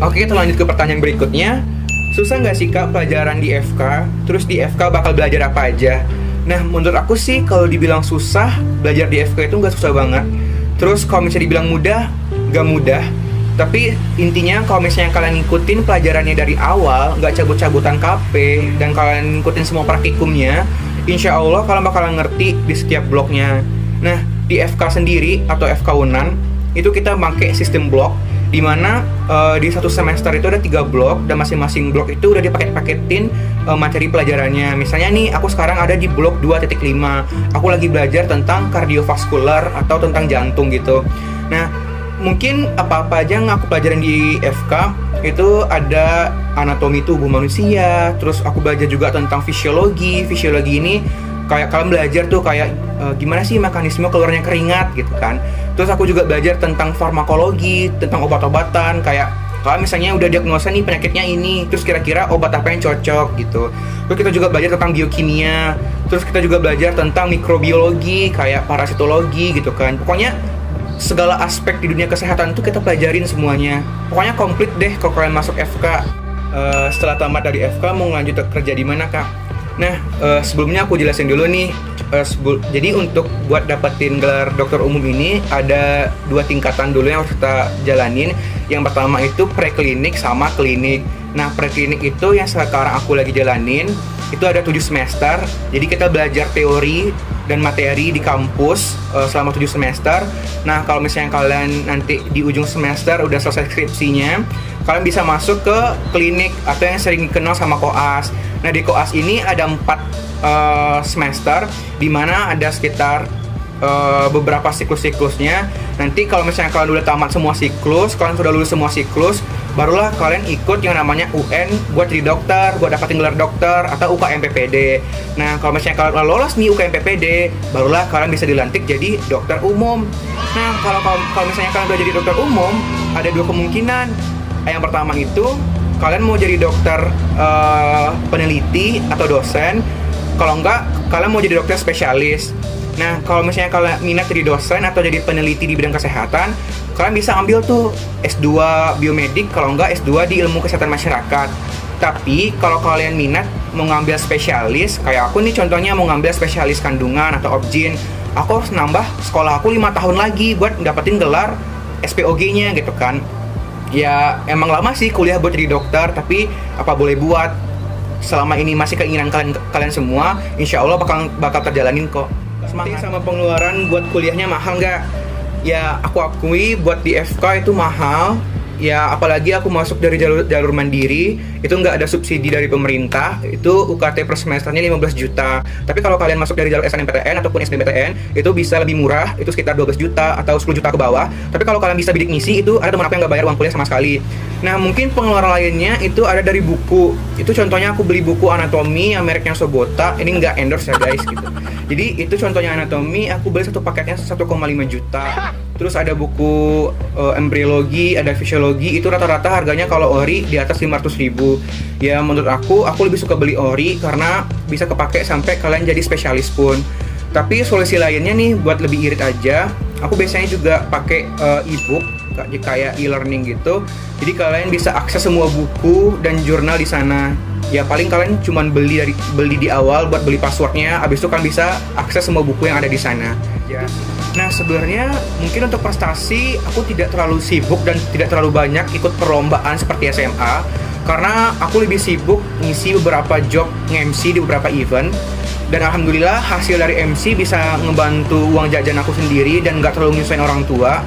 Oke, kita lanjut ke pertanyaan berikutnya. Susah nggak sih Kak pelajaran di FK? Terus di FK bakal belajar apa aja? Nah, menurut aku sih kalau dibilang susah, belajar di FK itu nggak susah banget. Terus kalau misalnya dibilang mudah, nggak mudah. Tapi intinya kalau misalnya kalian ngikutin pelajarannya dari awal, nggak cabut-cabutan KP, dan kalian ngikutin semua praktikumnya, insya Allah kalian bakalan ngerti di setiap bloknya. Nah, di FK sendiri atau FK Unan, itu kita pakai sistem blok, dimana di satu semester itu ada 3 blok, dan masing-masing blok itu udah dipaket-paketin materi pelajarannya. Misalnya nih, aku sekarang ada di blok 2.5, aku lagi belajar tentang kardiovaskular atau tentang jantung gitu. Nah, mungkin apa-apa aja yang aku pelajarin di FK itu ada anatomi tubuh manusia, terus aku belajar juga tentang fisiologi. Fisiologi ini kayak kalian belajar tuh kayak gimana sih mekanisme keluarnya keringat gitu kan. Terus aku juga belajar tentang farmakologi, tentang obat-obatan, kayak kalau misalnya udah diagnosa nih penyakitnya ini, terus kira-kira obat apa yang cocok gitu. Terus kita juga belajar tentang biokimia, terus kita juga belajar tentang mikrobiologi, kayak parasitologi gitu kan. Pokoknya segala aspek di dunia kesehatan itu kita pelajarin semuanya. Pokoknya komplit deh kalau kalian masuk FK. Setelah tamat dari FK mau lanjut kerja di mana Kak? Nah, sebelumnya aku jelasin dulu nih. Jadi untuk buat dapetin gelar dokter umum ini ada 2 tingkatan dulu yang harus kita jalanin. Yang pertama itu preklinik sama klinik. Nah, preklinik itu yang sekarang aku lagi jalanin, itu ada 7 semester. Jadi kita belajar teori dan materi di kampus selama 7 semester. Nah, kalau misalnya kalian nanti di ujung semester udah selesai skripsinya, kalian bisa masuk ke klinik atau yang sering dikenal sama koas. Nah, di koas ini ada 4 semester, di mana ada sekitar beberapa siklus-siklusnya. Nanti kalau misalnya kalian udah tamat semua siklus, kalian sudah lulus semua siklus, barulah kalian ikut yang namanya UN buat jadi dokter, buat dapatin gelar dokter, atau UKM PPD. Nah, kalau misalnya kalian udah lolos nih UKM PPD, barulah kalian bisa dilantik jadi dokter umum. Nah, kalau misalnya kalian udah jadi dokter umum, ada 2 kemungkinan. Yang pertama itu kalian mau jadi dokter peneliti atau dosen. Kalau enggak, kalian mau jadi dokter spesialis. Nah, kalau misalnya kalian minat jadi dosen atau jadi peneliti di bidang kesehatan, kalian bisa ambil tuh S2 biomedik, kalau enggak S2 di ilmu kesehatan masyarakat. Tapi kalau kalian minat mau ngambil spesialis, kayak aku nih contohnya mau ngambil spesialis kandungan atau obgyn, aku harus nambah sekolah aku 5 tahun lagi buat dapetin gelar SPOG-nya gitu kan. Ya emang lama sih kuliah buat jadi dokter, tapi apa boleh buat, selama ini masih keinginan kalian semua, insya Allah bakal terjalanin kok. Semangat. Sama pengeluaran buat kuliahnya mahal nggak? Ya aku akui buat di FK itu mahal. Ya apalagi aku masuk dari jalur mandiri, itu nggak ada subsidi dari pemerintah. Itu UKT per semesternya 15 juta. Tapi kalau kalian masuk dari jalur SNMPTN ataupun SBMPTN, itu bisa lebih murah, itu sekitar 12 juta atau 10 juta ke bawah. Tapi kalau kalian bisa bidik misi, itu ada teman aku yang nggak bayar uang kuliah sama sekali. Nah, mungkin pengeluaran lainnya itu ada dari buku. Itu contohnya aku beli buku anatomi yang mereknya Sobota. Ini nggak endorse ya guys gitu. Jadi itu contohnya anatomi, aku beli satu paketnya 1,5 juta. Terus ada buku embriologi, ada fisiologi, itu rata-rata harganya kalau ori di atas 500.000. Ya menurut aku lebih suka beli ori karena bisa kepake sampai kalian jadi spesialis pun. Tapi solusi lainnya nih buat lebih irit aja, aku biasanya juga pakai e-book kayak e-learning gitu. Jadi kalian bisa akses semua buku dan jurnal di sana. Ya paling kalian cuman beli di awal buat beli passwordnya, habis itu kan bisa akses semua buku yang ada di sana. Ya. Nah sebenarnya mungkin untuk prestasi aku tidak terlalu sibuk dan tidak terlalu banyak ikut perlombaan seperti SMA, karena aku lebih sibuk ngisi beberapa job nge-MC di beberapa event. Dan alhamdulillah hasil dari MC bisa ngebantu uang jajan aku sendiri dan nggak terlalu nyusahin orang tua.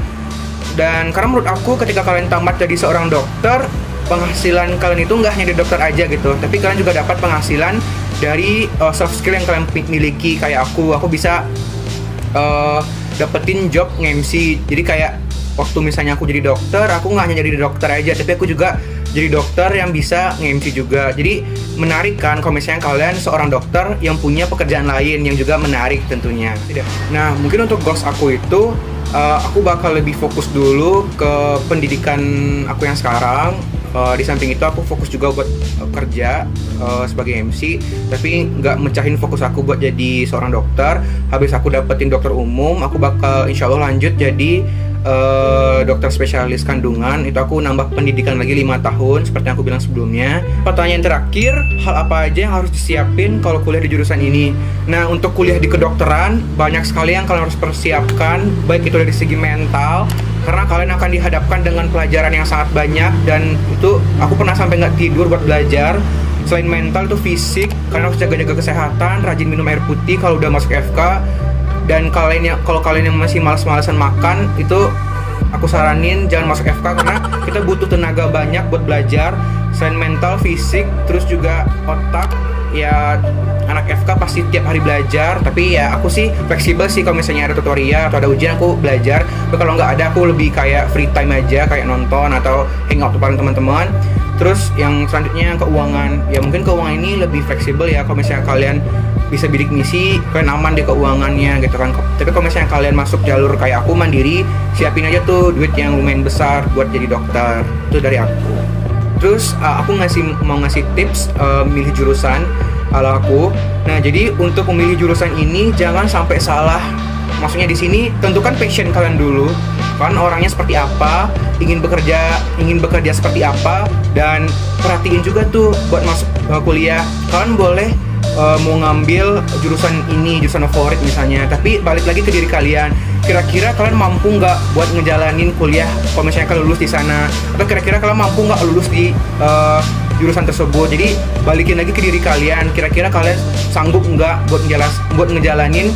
Dan karena menurut aku ketika kalian tamat jadi seorang dokter, penghasilan kalian itu nggak hanya di dokter aja gitu, tapi kalian juga dapat penghasilan dari soft skill yang kalian miliki. Kayak aku bisa dapetin job nge-MC. Jadi kayak waktu misalnya aku jadi dokter, aku nggak hanya jadi dokter aja, tapi aku juga jadi dokter yang bisa nge-MC juga. Jadi menarik kan kalau misalnya kalian seorang dokter yang punya pekerjaan lain yang juga menarik tentunya. Nah mungkin untuk goals aku itu aku bakal lebih fokus dulu ke pendidikan aku yang sekarang. Di samping itu aku fokus juga buat kerja sebagai MC, tapi nggak mecahin fokus aku buat jadi seorang dokter. Habis aku dapetin dokter umum, aku bakal insya Allah lanjut jadi dokter spesialis kandungan, itu aku nambah pendidikan lagi 5 tahun seperti yang aku bilang sebelumnya. Pertanyaan terakhir, hal apa aja yang harus disiapin kalau kuliah di jurusan ini? Nah, untuk kuliah di kedokteran banyak sekali yang kalian harus persiapkan, baik itu dari segi mental, karena kalian akan dihadapkan dengan pelajaran yang sangat banyak, dan itu aku pernah sampai nggak tidur buat belajar. Selain mental itu fisik, kalian harus jaga-jaga kesehatan, rajin minum air putih kalau udah masuk FK. Dan kalau kalian yang masih malas-malasan makan, itu aku saranin jangan masuk FK karena kita butuh tenaga banyak buat belajar. Selain mental, fisik, terus juga otak. Ya anak FK pasti tiap hari belajar, tapi ya aku sih fleksibel sih, kalau misalnya ada tutorial atau ada ujian aku belajar. Tapi kalau nggak ada, aku lebih kayak free time aja, kayak nonton atau hangout bareng teman-teman. Terus yang selanjutnya keuangan, ya mungkin keuangan ini lebih fleksibel ya, kalau misalnya kalian bisa bidik misi, kalian aman di keuangannya gitu kan. Tapi kalau misalnya kalian masuk jalur kayak aku mandiri, siapin aja tuh duit yang lumayan besar buat jadi dokter. Itu dari aku. Terus aku mau ngasih tips milih jurusan ala aku. Nah, jadi untuk memilih jurusan ini jangan sampai salah. Maksudnya di sini tentukan passion kalian dulu. Kan orangnya seperti apa, ingin bekerja seperti apa, dan perhatiin juga tuh buat masuk kuliah. Kalian boleh mau ngambil jurusan ini, jurusan favorit misalnya, tapi balik lagi ke diri kalian. Kira-kira kalian mampu nggak buat ngejalanin kuliah kalau misalnya kalian lulus di sana, atau kira-kira kalian mampu nggak lulus di jurusan tersebut. Jadi balikin lagi ke diri kalian, kira-kira kalian sanggup nggak buat ngejalanin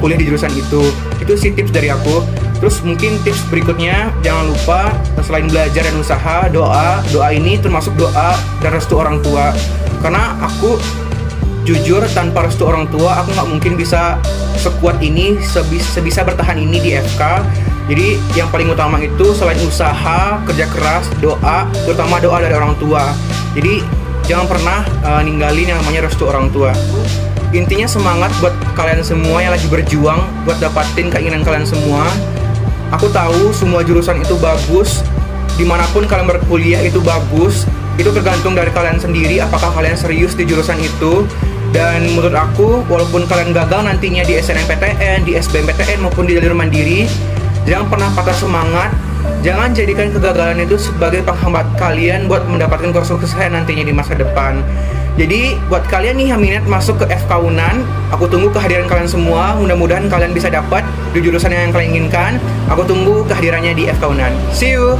kuliah di jurusan itu. Itu sih tips dari aku. Terus mungkin tips berikutnya, jangan lupa selain belajar dan usaha, doa ini termasuk doa dan restu orang tua. Karena aku jujur, tanpa restu orang tua aku nggak mungkin bisa sekuat ini, sebisa bertahan ini di FK. Jadi yang paling utama itu selain usaha, kerja keras, doa, terutama doa dari orang tua. Jadi jangan pernah ninggalin yang namanya restu orang tua. Intinya semangat buat kalian semua yang lagi berjuang buat dapatin keinginan kalian semua. Aku tahu semua jurusan itu bagus, dimanapun kalian berkuliah itu bagus. Itu tergantung dari kalian sendiri, apakah kalian serius di jurusan itu. Dan menurut aku, walaupun kalian gagal nantinya di SNMPTN, di SBMPTN maupun di jalur mandiri, jangan pernah patah semangat. Jangan jadikan kegagalan itu sebagai penghambat kalian buat mendapatkan kesuksesan nantinya di masa depan. Jadi buat kalian nih yang minat masuk ke FK Unan, aku tunggu kehadiran kalian semua. Mudah-mudahan kalian bisa dapat di jurusan yang kalian inginkan. Aku tunggu kehadirannya di FK Unan. See you.